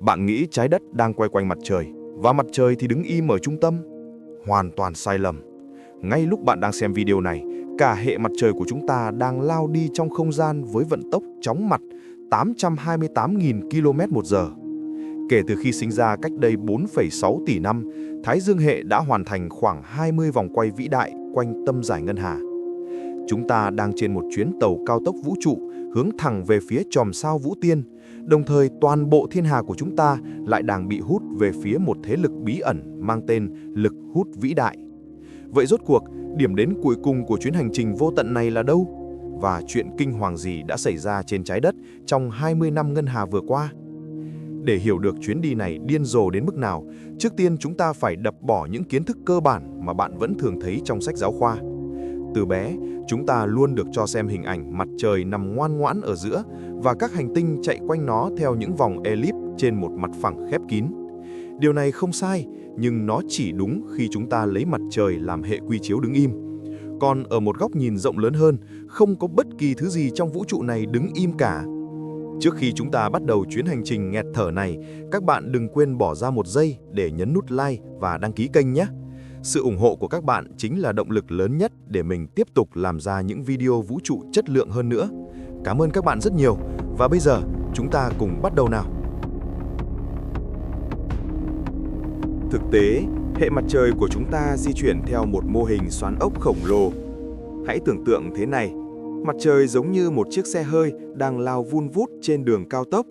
Bạn nghĩ trái đất đang quay quanh mặt trời và mặt trời thì đứng im ở trung tâm? Hoàn toàn sai lầm. Ngay lúc bạn đang xem video này, cả hệ mặt trời của chúng ta đang lao đi trong không gian với vận tốc chóng mặt 828.000 km/h. Kể từ khi sinh ra cách đây 4,6 tỷ năm, Thái Dương hệ đã hoàn thành khoảng 20 vòng quay vĩ đại quanh tâm giải ngân hà. Chúng ta đang trên một chuyến tàu cao tốc vũ trụ hướng thẳng về phía chòm sao Vũ Tiên, đồng thời toàn bộ thiên hà của chúng ta lại đang bị hút về phía một thế lực bí ẩn mang tên lực hút vĩ đại. Vậy rốt cuộc, điểm đến cuối cùng của chuyến hành trình vô tận này là đâu? Và chuyện kinh hoàng gì đã xảy ra trên trái đất trong 20 năm ngân hà vừa qua? Để hiểu được chuyến đi này điên rồ đến mức nào, trước tiên chúng ta phải đập bỏ những kiến thức cơ bản mà bạn vẫn thường thấy trong sách giáo khoa. Từ bé, chúng ta luôn được cho xem hình ảnh mặt trời nằm ngoan ngoãn ở giữa và các hành tinh chạy quanh nó theo những vòng elip trên một mặt phẳng khép kín. Điều này không sai, nhưng nó chỉ đúng khi chúng ta lấy mặt trời làm hệ quy chiếu đứng im. Còn ở một góc nhìn rộng lớn hơn, không có bất kỳ thứ gì trong vũ trụ này đứng im cả. Trước khi chúng ta bắt đầu chuyến hành trình nghẹt thở này, các bạn đừng quên bỏ ra một giây để nhấn nút like và đăng ký kênh nhé. Sự ủng hộ của các bạn chính là động lực lớn nhất để mình tiếp tục làm ra những video vũ trụ chất lượng hơn nữa. Cảm ơn các bạn rất nhiều. Và bây giờ, chúng ta cùng bắt đầu nào. Thực tế, hệ mặt trời của chúng ta di chuyển theo một mô hình xoắn ốc khổng lồ. Hãy tưởng tượng thế này, mặt trời giống như một chiếc xe hơi đang lao vun vút trên đường cao tốc,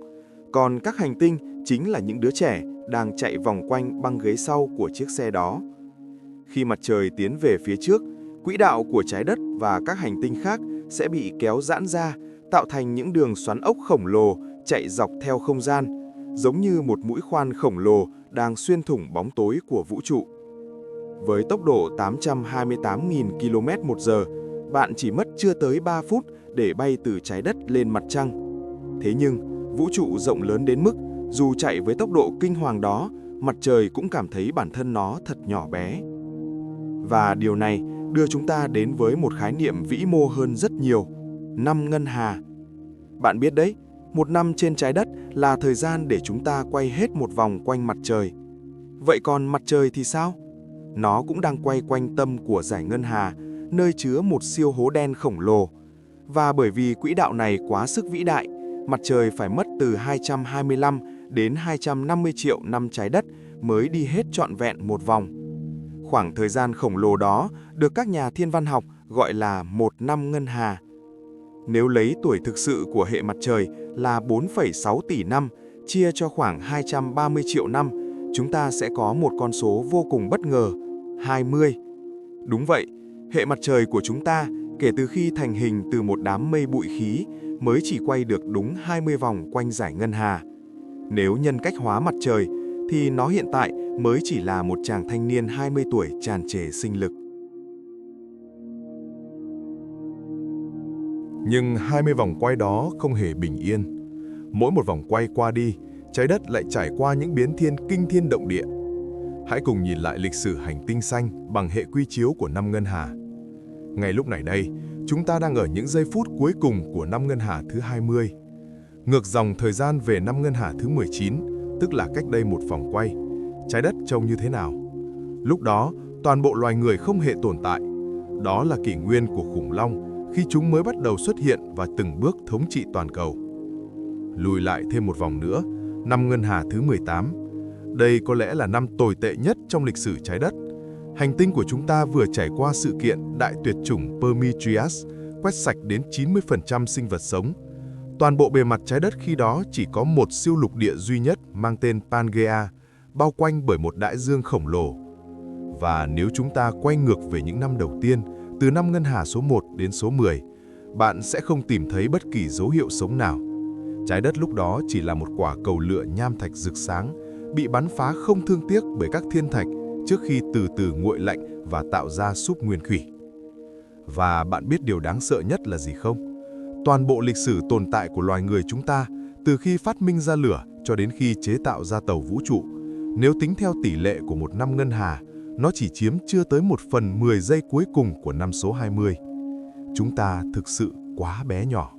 còn các hành tinh chính là những đứa trẻ đang chạy vòng quanh băng ghế sau của chiếc xe đó. Khi mặt trời tiến về phía trước, quỹ đạo của trái đất và các hành tinh khác sẽ bị kéo giãn ra, tạo thành những đường xoắn ốc khổng lồ chạy dọc theo không gian, giống như một mũi khoan khổng lồ đang xuyên thủng bóng tối của vũ trụ. Với tốc độ 828.000 km/h, bạn chỉ mất chưa tới 3 phút để bay từ trái đất lên mặt trăng. Thế nhưng, vũ trụ rộng lớn đến mức, dù chạy với tốc độ kinh hoàng đó, mặt trời cũng cảm thấy bản thân nó thật nhỏ bé. Và điều này đưa chúng ta đến với một khái niệm vĩ mô hơn rất nhiều, năm ngân hà. Bạn biết đấy, một năm trên trái đất là thời gian để chúng ta quay hết một vòng quanh mặt trời. Vậy còn mặt trời thì sao? Nó cũng đang quay quanh tâm của dải ngân hà, nơi chứa một siêu hố đen khổng lồ. Và bởi vì quỹ đạo này quá sức vĩ đại, mặt trời phải mất từ 225 đến 250 triệu năm trái đất mới đi hết trọn vẹn một vòng. Khoảng thời gian khổng lồ đó được các nhà thiên văn học gọi là một năm ngân hà. Nếu lấy tuổi thực sự của hệ mặt trời là 4,6 tỷ năm chia cho khoảng 230 triệu năm, chúng ta sẽ có một con số vô cùng bất ngờ, 20. Đúng vậy, hệ mặt trời của chúng ta kể từ khi thành hình từ một đám mây bụi khí mới chỉ quay được đúng 20 vòng quanh dải ngân hà. Nếu nhân cách hóa mặt trời thì nó hiện tại mới chỉ là một chàng thanh niên 20 tuổi tràn trề sinh lực. Nhưng 20 vòng quay đó không hề bình yên. Mỗi một vòng quay qua đi, trái đất lại trải qua những biến thiên kinh thiên động địa. Hãy cùng nhìn lại lịch sử hành tinh xanh bằng hệ quy chiếu của năm ngân hà. Ngay lúc này đây, chúng ta đang ở những giây phút cuối cùng của năm ngân hà thứ 20. Ngược dòng thời gian về năm ngân hà thứ 19, tức là cách đây một vòng quay, trái đất trông như thế nào? Lúc đó, toàn bộ loài người không hề tồn tại. Đó là kỷ nguyên của khủng long, khi chúng mới bắt đầu xuất hiện và từng bước thống trị toàn cầu. Lùi lại thêm một vòng nữa, năm ngân hà thứ 18. Đây có lẽ là năm tồi tệ nhất trong lịch sử trái đất. Hành tinh của chúng ta vừa trải qua sự kiện đại tuyệt chủng Permitrias, quét sạch đến 90% sinh vật sống. Toàn bộ bề mặt trái đất khi đó chỉ có một siêu lục địa duy nhất mang tên Pangea, bao quanh bởi một đại dương khổng lồ. Và nếu chúng ta quay ngược về những năm đầu tiên, từ năm ngân hà số 1 đến số 10, bạn sẽ không tìm thấy bất kỳ dấu hiệu sống nào. Trái đất lúc đó chỉ là một quả cầu lửa nham thạch rực sáng, bị bắn phá không thương tiếc bởi các thiên thạch trước khi từ từ nguội lạnh và tạo ra súp nguyên thủy. Và bạn biết điều đáng sợ nhất là gì không? Toàn bộ lịch sử tồn tại của loài người chúng ta, từ khi phát minh ra lửa cho đến khi chế tạo ra tàu vũ trụ, nếu tính theo tỷ lệ của một năm ngân hà, nó chỉ chiếm chưa tới 1/10 giây cuối cùng của năm số 20. Chúng ta thực sự quá bé nhỏ.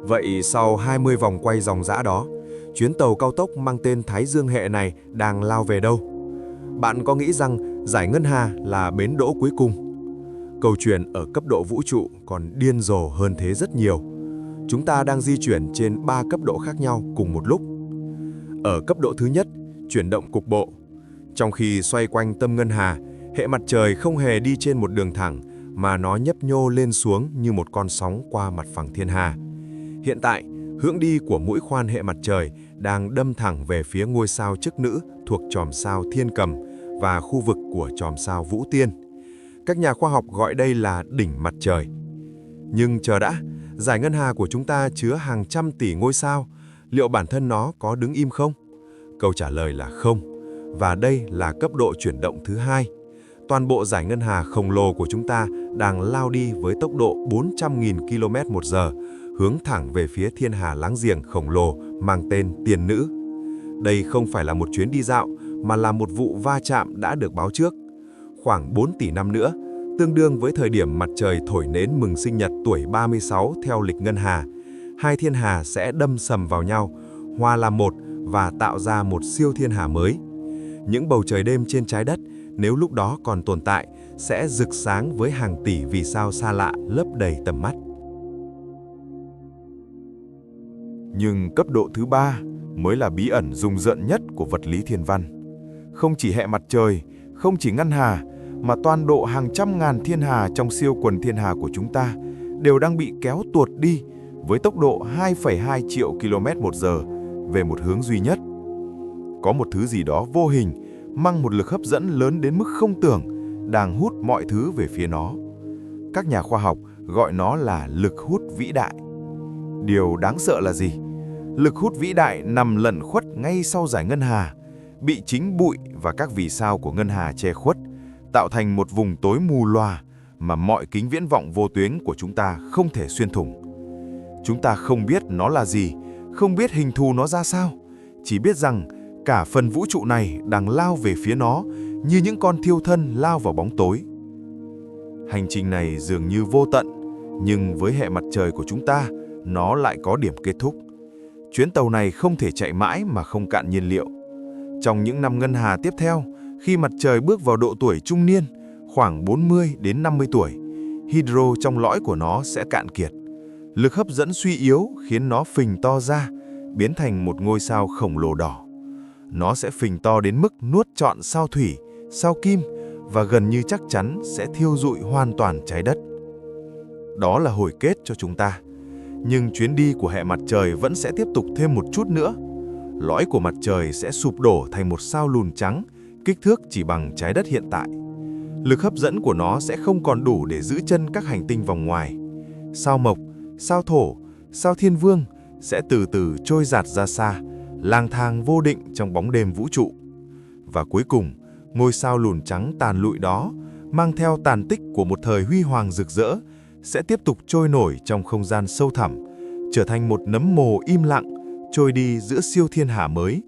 Vậy sau 20 vòng quay ròng rã đó, chuyến tàu cao tốc mang tên Thái Dương Hệ này đang lao về đâu? Bạn có nghĩ rằng Dải Ngân Hà là bến đỗ cuối cùng? Câu chuyện ở cấp độ vũ trụ còn điên rồ hơn thế rất nhiều. Chúng ta đang di chuyển trên 3 cấp độ khác nhau cùng một lúc. Ở cấp độ thứ nhất, chuyển động cục bộ. Trong khi xoay quanh tâm ngân hà, hệ mặt trời không hề đi trên một đường thẳng, mà nó nhấp nhô lên xuống như một con sóng qua mặt phẳng thiên hà. Hiện tại, hướng đi của mũi khoan hệ mặt trời đang đâm thẳng về phía ngôi sao Chức Nữ thuộc chòm sao Thiên Cầm và khu vực của chòm sao Vũ Tiên. Các nhà khoa học gọi đây là đỉnh mặt trời. Nhưng chờ đã, dải ngân hà của chúng ta chứa hàng trăm tỷ ngôi sao, liệu bản thân nó có đứng im không? Câu trả lời là không, và đây là cấp độ chuyển động thứ hai. Toàn bộ dải ngân hà khổng lồ của chúng ta đang lao đi với tốc độ 400.000 km/h, hướng thẳng về phía thiên hà láng giềng khổng lồ mang tên Tiên Nữ. Đây không phải là một chuyến đi dạo, mà là một vụ va chạm đã được báo trước. Khoảng 4 tỷ năm nữa, tương đương với thời điểm mặt trời thổi nến mừng sinh nhật tuổi 36 theo lịch ngân hà, hai thiên hà sẽ đâm sầm vào nhau, hòa làm một và tạo ra một siêu thiên hà mới. Những bầu trời đêm trên trái đất, nếu lúc đó còn tồn tại, sẽ rực sáng với hàng tỷ vì sao xa lạ lấp đầy tầm mắt. Nhưng cấp độ thứ ba mới là bí ẩn rùng rợn nhất của vật lý thiên văn. Không chỉ hệ mặt trời, không chỉ ngân hà, mà toàn bộ hàng trăm ngàn thiên hà trong siêu quần thiên hà của chúng ta đều đang bị kéo tuột đi với tốc độ 2,2 triệu km/h về một hướng duy nhất. Có một thứ gì đó vô hình, mang một lực hấp dẫn lớn đến mức không tưởng, đang hút mọi thứ về phía nó. Các nhà khoa học gọi nó là lực hút vĩ đại. Điều đáng sợ là gì? Lực hút vĩ đại nằm lẩn khuất ngay sau dải ngân hà, bị chính bụi và các vì sao của ngân hà che khuất, tạo thành một vùng tối mù loà mà mọi kính viễn vọng vô tuyến của chúng ta không thể xuyên thủng. Chúng ta không biết nó là gì, không biết hình thù nó ra sao, chỉ biết rằng cả phần vũ trụ này đang lao về phía nó như những con thiêu thân lao vào bóng tối. Hành trình này dường như vô tận, nhưng với hệ mặt trời của chúng ta, nó lại có điểm kết thúc. Chuyến tàu này không thể chạy mãi mà không cạn nhiên liệu. Trong những năm ngân hà tiếp theo, khi mặt trời bước vào độ tuổi trung niên, khoảng 40 đến 50 tuổi, hydro trong lõi của nó sẽ cạn kiệt. Lực hấp dẫn suy yếu khiến nó phình to ra, biến thành một ngôi sao khổng lồ đỏ. Nó sẽ phình to đến mức nuốt trọn sao thủy, sao kim và gần như chắc chắn sẽ thiêu rụi hoàn toàn trái đất. Đó là hồi kết cho chúng ta. Nhưng chuyến đi của hệ mặt trời vẫn sẽ tiếp tục thêm một chút nữa. Lõi của mặt trời sẽ sụp đổ thành một sao lùn trắng, kích thước chỉ bằng trái đất hiện tại. Lực hấp dẫn của nó sẽ không còn đủ để giữ chân các hành tinh vòng ngoài. Sao Mộc, sao Thổ, sao Thiên Vương sẽ từ từ trôi dạt ra xa, lang thang vô định trong bóng đêm vũ trụ. Và cuối cùng, ngôi sao lùn trắng tàn lụi đó, mang theo tàn tích của một thời huy hoàng rực rỡ, sẽ tiếp tục trôi nổi trong không gian sâu thẳm, trở thành một nấm mồ im lặng, trôi đi giữa siêu thiên hà mới,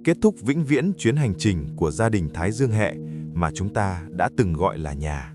kết thúc vĩnh viễn chuyến hành trình của gia đình Thái Dương Hệ mà chúng ta đã từng gọi là nhà.